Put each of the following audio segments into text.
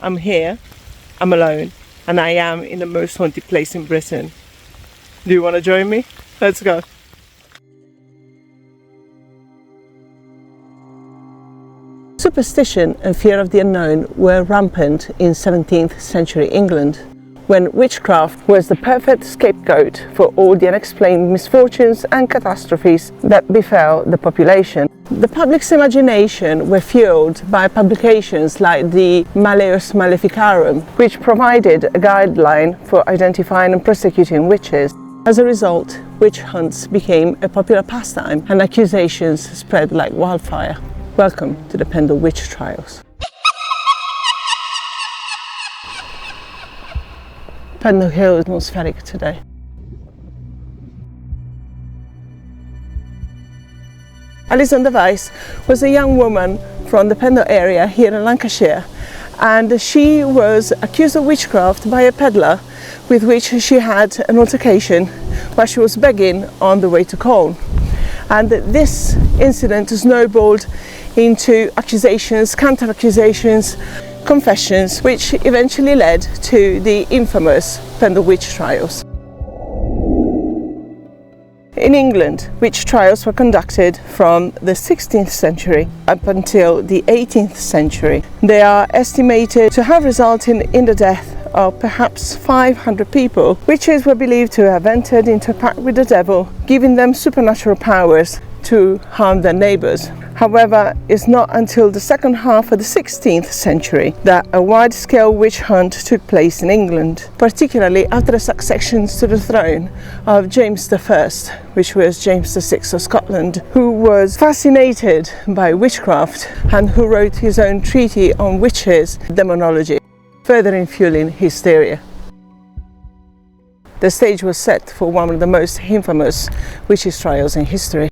I'm here, I'm alone, and I am in the most haunted place in Britain. Do you want to join me? Let's go. Superstition and fear of the unknown were rampant in 17th century England, when witchcraft was the perfect scapegoat for all the unexplained misfortunes and catastrophes that befell the population. The public's imagination were fueled by publications like the Malleus Maleficarum, which provided a guideline for identifying and prosecuting witches. As a result, witch hunts became a popular pastime and accusations spread like wildfire. Welcome to the Pendle Witch Trials. Pendle Hill is atmospheric today. Alison Device was a young woman from the Pendle area here in Lancashire, and she was accused of witchcraft by a peddler with which she had an altercation while she was begging on the way to Colne. And this incident snowballed into accusations, counter-accusations, confessions, which eventually led to the infamous Pendle Witch Trials. In England, witch trials were conducted from the 16th century up until the 18th century. They are estimated to have resulted in the death of perhaps 500 people. Witches were believed to have entered into a pact with the devil, giving them supernatural powers to harm their neighbours. However, it's not until the second half of the 16th century that a wide-scale witch hunt took place in England, particularly after the succession to the throne of James I, which was James VI of Scotland, who was fascinated by witchcraft and who wrote his own treatise on witches, demonology, further fueling hysteria. The stage was set for one of the most infamous witches trials in history.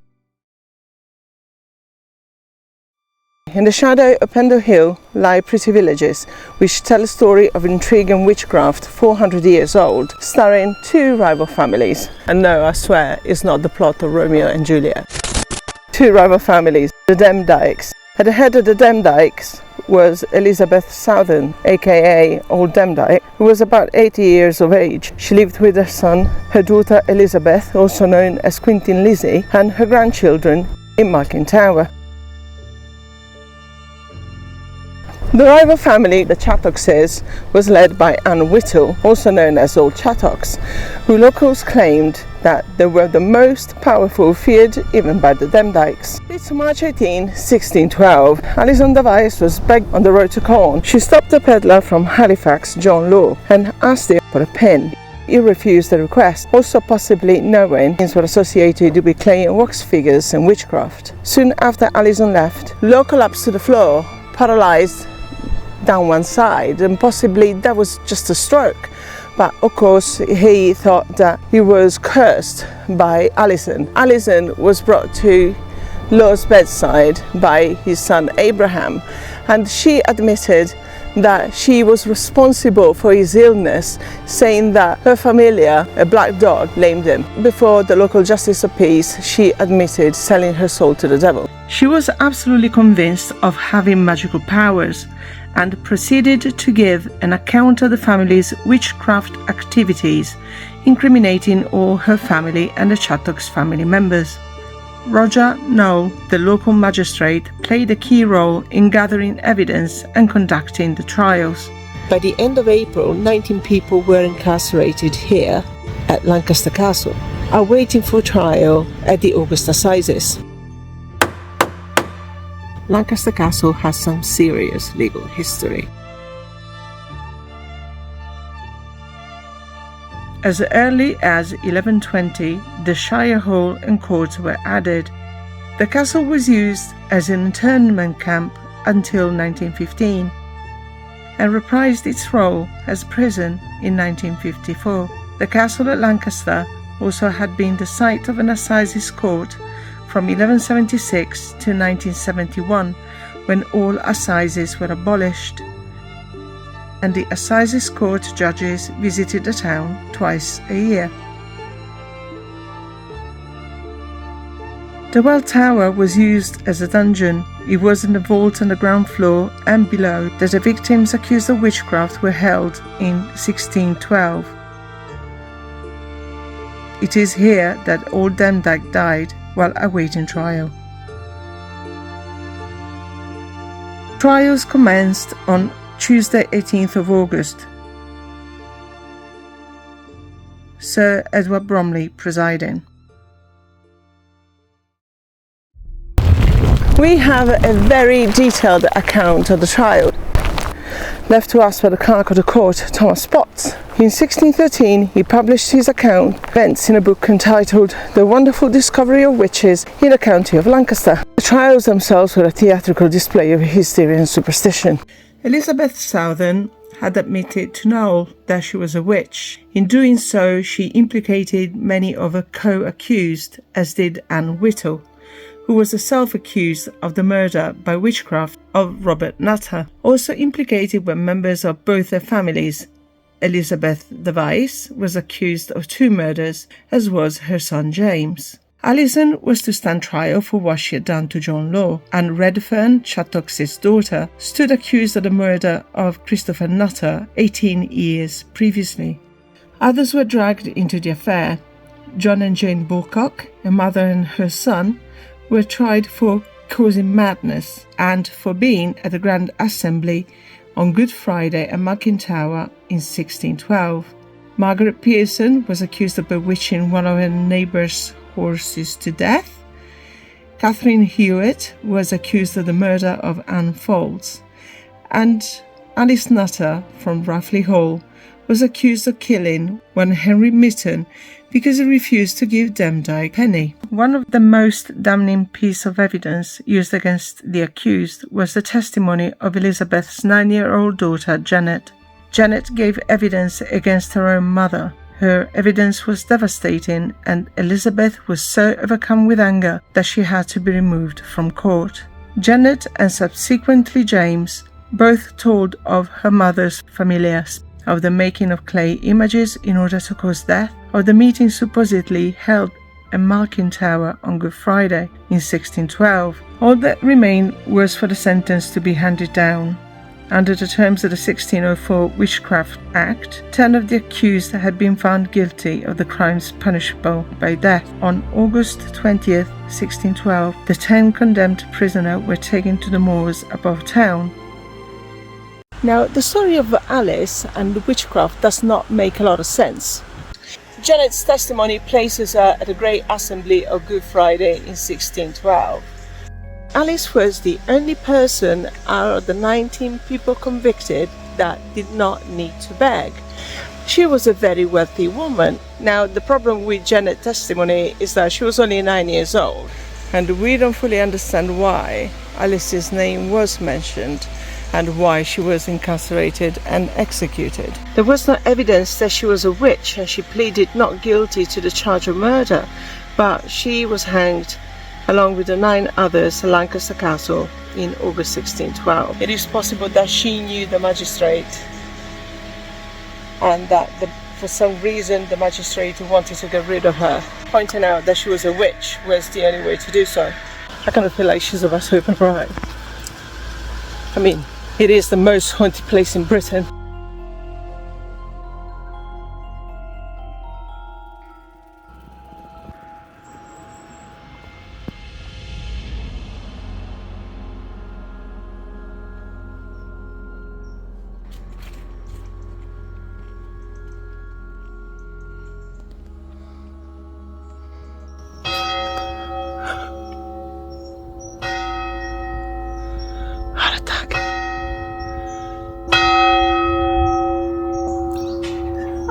In the shadow of Pendle Hill lie pretty villages, which tell a story of intrigue and witchcraft 400 years old, starring two rival families. And no, I swear, it's not the plot of Romeo and Juliet. Two rival families, the Demdikes. At the head of the Demdikes was Elizabeth Southern, aka Old Demdike, who was about 80 years of age. She lived with her son, her daughter Elizabeth, also known as Quintin Lizzie, and her grandchildren in Malkin Tower. The rival family, the Chattoxes, was led by Anne Whittle, also known as Old Chattox, who locals claimed that they were the most powerful, feared even by the Demdikes. It's March 18, 1612. Alison Device was begged on the road to Colne. She stopped a peddler from Halifax, John Law, and asked him for a pin. He refused the request, also possibly knowing things were associated with clay and wax figures and witchcraft. Soon after Alison left, Law collapsed to the floor, paralysed down one side, and possibly that was just a stroke. But of course he thought that he was cursed by Alison. Alison was brought to Law's bedside by his son Abraham, and she admitted that she was responsible for his illness, saying that her familiar, a black dog, lamed him. Before the local justice of peace, she admitted selling her soul to the devil. She was absolutely convinced of having magical powers and proceeded to give an account of the family's witchcraft activities, incriminating all her family and the Chattox family members. Roger Noel, the local magistrate, played a key role in gathering evidence and conducting the trials. By the end of April, 19 people were incarcerated here at Lancaster Castle, awaiting for trial at the August Assizes. Lancaster Castle has some serious legal history. As early as 1120, the Shire Hall and courts were added. The castle was used as an internment camp until 1915 and reprised its role as prison in 1954. The castle at Lancaster also had been the site of an assize court from 1176 to 1971, when all assizes were abolished, and the assize court judges visited the town twice a year. The well tower was used as a dungeon. It was in the vault on the ground floor and below that the victims accused of witchcraft were held in 1612. It is here that Old Demdike died while awaiting trial. Trials commenced on Tuesday 18th of August. Sir Edward Bromley presiding. We have a very detailed account of the trial, left to us by the clerk of the court, Thomas Potts. In 1613, he published his account of events in a book entitled The Wonderful Discovery of Witches in the County of Lancaster. The trials themselves were a theatrical display of hysteria and superstition. Elizabeth Southern had admitted to Noel that she was a witch. In doing so, she implicated many of her co-accused, as did Anne Whittle, who was self-accused of the murder by witchcraft of Robert Nutter. Also implicated were members of both their families. Elizabeth the Vice was accused of 2 murders, as was her son James. Alison was to stand trial for what she had done to John Law, and Redfern, Chattox's daughter, stood accused of the murder of Christopher Nutter 18 years previously. Others were dragged into the affair. John and Jane Bulcock, a mother and her son, were tried for causing madness and for being at the Grand Assembly on Good Friday at Malkin Tower in 1612. Margaret Pearson was accused of bewitching one of her neighbour's horses to death. Catherine Hewitt was accused of the murder of Anne Folds, and Alice Nutter from Rafley Hall was accused of killing one Henry Mitten because he refused to give Demdike a penny. One of the most damning pieces of evidence used against the accused was the testimony of Elizabeth's 9-year-old daughter Janet. Janet gave evidence against her own mother. Her evidence was devastating, and Elizabeth was so overcome with anger that she had to be removed from court. Janet and subsequently James both told of her mother's familiars, of the making of clay images in order to cause death, of the meeting supposedly held at Malkin Tower on Good Friday in 1612. All that remained was for the sentence to be handed down. Under the terms of the 1604 Witchcraft Act, 10 of the accused had been found guilty of the crimes punishable by death. On August 20th, 1612, the 10 condemned prisoners were taken to the moors above town. Now, the story of Alice and the witchcraft does not make a lot of sense. Janet's testimony places her at the Great Assembly of Good Friday in 1612. Alice was the only person out of the 19 people convicted that did not need to beg. She was a very wealthy woman. Now, the problem with Janet's testimony is that she was only 9 years old, and we don't fully understand why Alice's name was mentioned and why she was incarcerated and executed. There was no evidence that she was a witch, and she pleaded not guilty to the charge of murder, but she was hanged along with the 9 others at Lancaster Castle in August 1612. It is possible that she knew the magistrate, and that for some reason the magistrate wanted to get rid of her. Pointing out that she was a witch was the only way to do so. I kind of feel like she's about to open her eye. I mean, it is the most haunted place in Britain.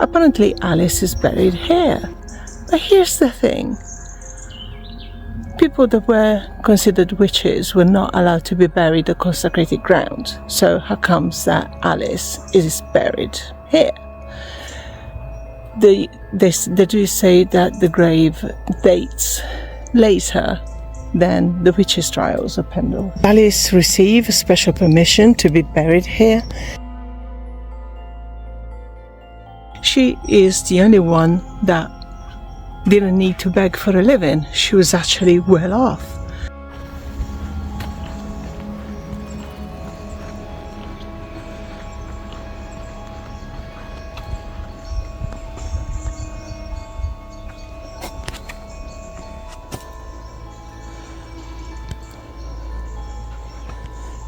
Apparently Alice is buried here. But here's the thing. People that were considered witches were not allowed to be buried on consecrated ground. So how comes that Alice is buried here? They do say that the grave dates later than the witches' trials of Pendle. Alice received special permission to be buried here. She is the only one that didn't need to beg for a living. She was actually well off.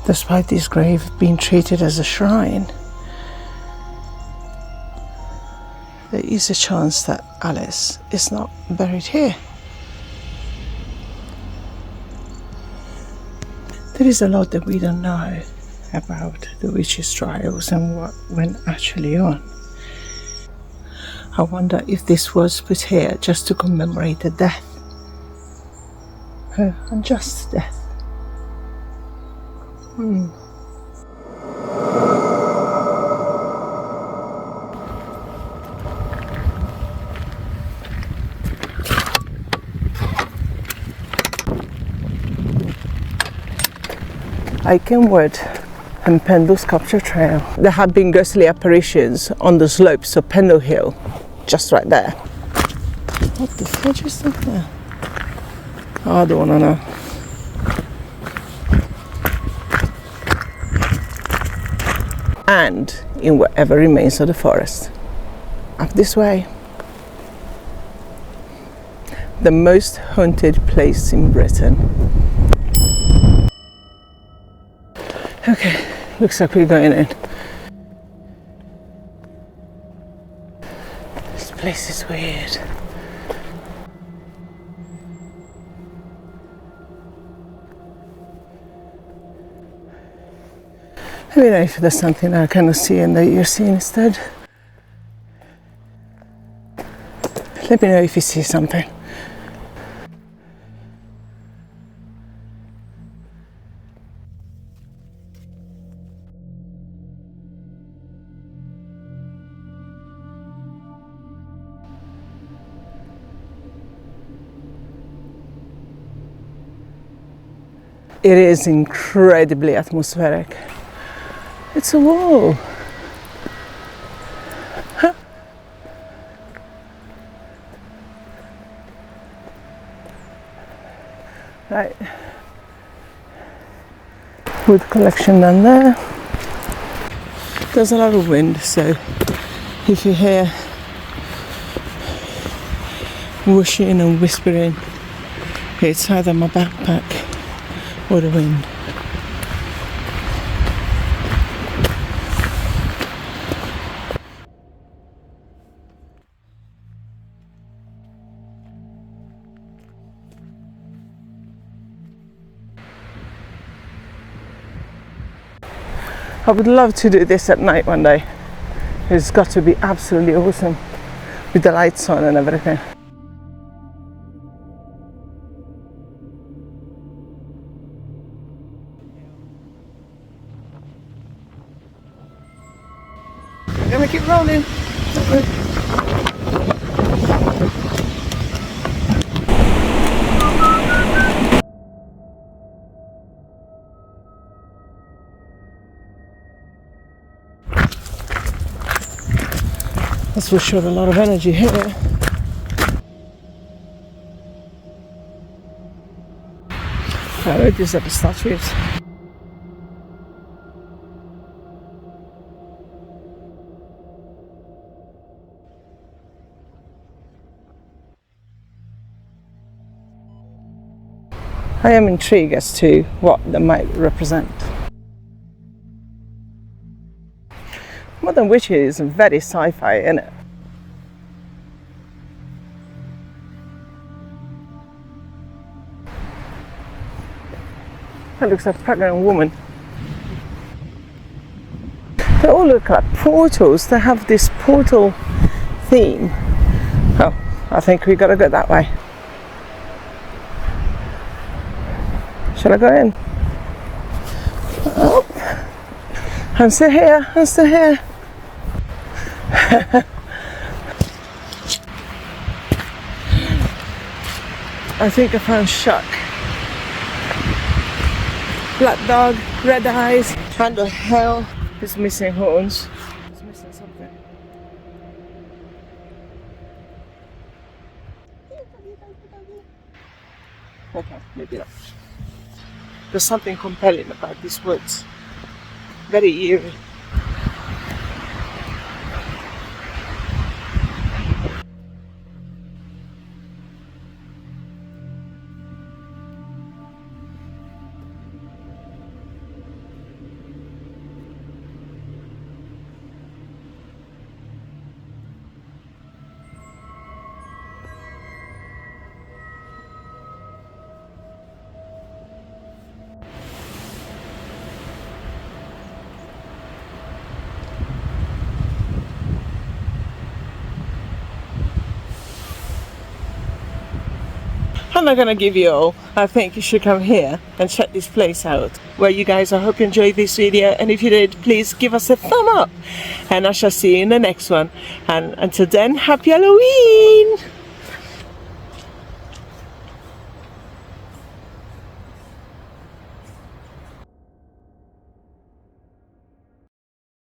Despite this grave being treated as a shrine, there is a chance that Alice is not buried here. There is a lot that we don't know about the witches' trials and what went actually on. I wonder if this was put here just to commemorate her death, her unjust death. Ikenwood and Pendle Sculpture Trail. There have been ghostly apparitions on the slopes of Pendle Hill, just right there. What the fudge is that there? Oh, I don't want to know. And in whatever remains of the forest. Up this way. The most haunted place in Britain. Okay, looks like we're going in. This place is weird. Let me know if there's something I cannot see and that you're seeing instead. Let me know if you see something. It is incredibly atmospheric. It's a wall. Huh. Right. Wood collection down there. There's a lot of wind, so if you hear whooshing and whispering, it's either my backpack or the wind. I would love to do this at night one day. It's got to be absolutely awesome with the lights on and everything. I'm gonna keep rolling. That's for sure a lot of energy here. I know these are the statues. I am intrigued as to what they might represent. Modern Witches is very sci-fi, isn't it? That looks like a pregnant woman. They all look like portals. They have this portal theme. Oh, I think we gotta go that way. Shall I go in? Oh, I'm still here, I'm still here. I think I found Shuck. Black dog, red eyes, and the hell is missing horns. It's missing something. Okay, maybe not. There's something compelling about these woods. Very eerie. I'm not gonna give you all. I think you should come here and check this place out. Well, you guys, I hope you enjoyed this video, and if you did, please give us a thumb up, and I shall see you in the next one. And until then, happy Halloween!